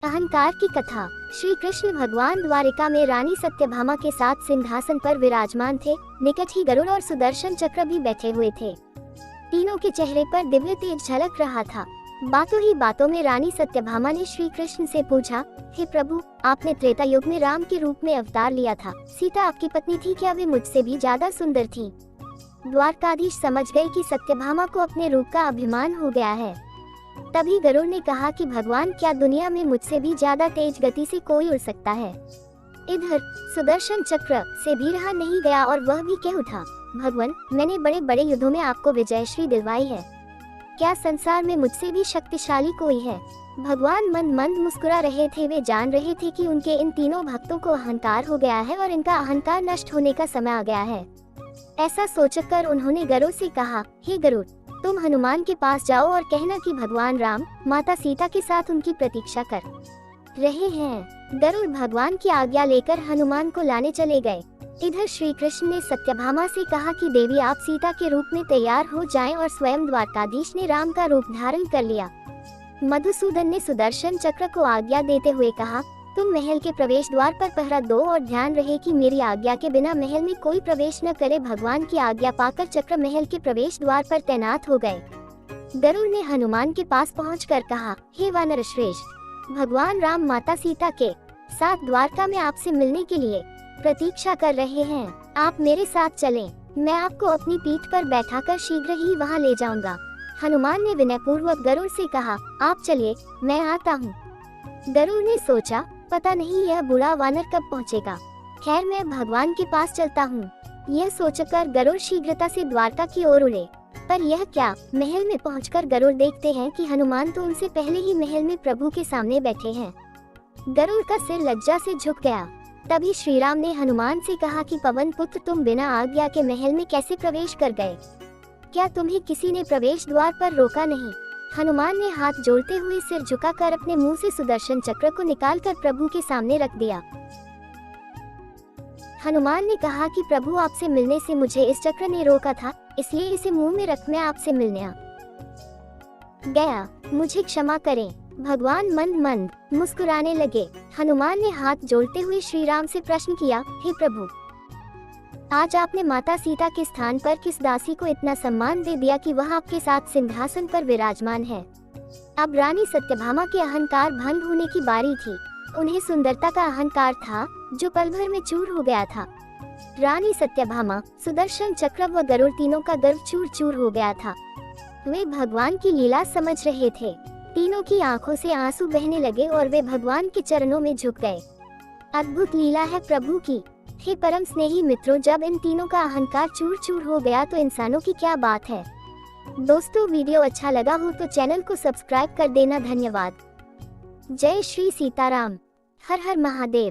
अहंकार की कथा। श्री कृष्ण भगवान द्वारिका में रानी सत्यभामा के साथ सिंहासन पर विराजमान थे। निकट ही गरुड़ और सुदर्शन चक्र भी बैठे हुए थे। तीनों के चेहरे पर दिव्य तेज झलक रहा था। बातों ही बातों में रानी सत्यभामा ने श्री कृष्ण से पूछा, हे प्रभु, आपने त्रेता युग में राम के रूप में अवतार लिया था। सीता आपकी पत्नी थी, क्या वे मुझसे भी ज्यादा सुंदर थी? द्वारकाधीश समझ गए कि सत्यभामा को अपने रूप का अभिमान हो गया है। तभी गरुड़ ने कहा कि भगवान, क्या दुनिया में मुझसे भी ज्यादा तेज गति से कोई उड़ सकता है? इधर सुदर्शन चक्र से भी रहा नहीं गया और वह भी कह उठा, भगवान, मैंने बड़े बड़े युद्धों में आपको विजयश्री दिलवाई है। क्या संसार में मुझसे भी शक्तिशाली कोई है? भगवान मंद मंद मुस्कुरा रहे थे। वे जान रहे थे कि उनके इन तीनों भक्तों को अहंकार हो गया है और इनका अहंकार नष्ट होने का समय आ गया है। ऐसा सोचकर उन्होंने गरुड़ से कहा, हे गरुड़, तुम हनुमान के पास जाओ और कहना कि भगवान राम माता सीता के साथ उनकी प्रतीक्षा कर रहे हैं। गरुड़ भगवान की आज्ञा लेकर हनुमान को लाने चले गए। इधर श्री कृष्ण ने सत्यभामा से कहा कि देवी, आप सीता के रूप में तैयार हो जाएं, और स्वयं द्वारकाधीश ने राम का रूप धारण कर लिया। मधुसूदन ने सुदर्शन चक्र को आज्ञा देते हुए कहा, तुम महल के प्रवेश द्वार पर पहरा दो और ध्यान रहे कि मेरी आज्ञा के बिना महल में कोई प्रवेश न करे। भगवान की आज्ञा पाकर चक्र महल के प्रवेश द्वार पर तैनात हो गए। गरुड़ ने हनुमान के पास पहुंचकर कहा, हे वानर श्रेष्ठ, भगवान राम माता सीता के साथ द्वारका में आपसे मिलने के लिए प्रतीक्षा कर रहे हैं। आप मेरे साथ चलें, मैं आपको अपनी पीठ पर बैठाकर शीघ्र ही वहां ले जाऊंगा। हनुमान ने विनयपूर्वक गरुड़ से कहा, आप चलिए, मैं आता हूँ। गरुड़ ने सोचा, पता नहीं यह बूढ़ा वानर कब पहुँचेगा। खैर, मैं भगवान के पास चलता हूँ। यह सोचकर गरुड़ शीघ्रता से द्वारका की ओर उड़े। पर यह क्या, महल में पहुंचकर गरुड़ देखते हैं कि हनुमान तो उनसे पहले ही महल में प्रभु के सामने बैठे हैं। गरुड़ का सिर लज्जा से झुक गया। तभी श्री राम ने हनुमान से कहा कि पवन पुत्र, तुम बिना आज्ञा के महल में कैसे प्रवेश कर गए? क्या तुम्हें किसी ने प्रवेश द्वार पर रोका नहीं? हनुमान ने हाथ जोड़ते हुए सिर झुकाकर अपने मुंह से सुदर्शन चक्र को निकालकर प्रभु के सामने रख दिया। हनुमान ने कहा कि प्रभु, आपसे मिलने से मुझे इस चक्र ने रोका था, इसलिए इसे मुंह में रख मैं आपसे मिलने आ गया। मुझे क्षमा करें। भगवान मंद मंद मुस्कुराने लगे। हनुमान ने हाथ जोड़ते हुए श्री राम से प्रश्न किया, हे प्रभु, आज आपने माता सीता के स्थान पर किस दासी को इतना सम्मान दे दिया कि वह आपके साथ सिंहासन पर विराजमान है? अब रानी सत्यभामा के अहंकार भंग होने की बारी थी। उन्हें सुंदरता का अहंकार था जो पल भर में चूर हो गया था। रानी सत्यभामा, सुदर्शन चक्र व गरुड़ तीनों का गर्व चूर चूर हो गया था। वे भगवान की लीला समझ रहे थे। तीनों की आंखों से आंसू बहने लगे और वे भगवान के चरणों में झुक गए। अद्भुत लीला है प्रभु की। हे परम स्नेही मित्रों, जब इन तीनों का अहंकार चूर चूर हो गया तो इंसानों की क्या बात है। दोस्तों, वीडियो अच्छा लगा हो तो चैनल को सब्सक्राइब कर देना। धन्यवाद। जय श्री सीताराम। हर हर महादेव।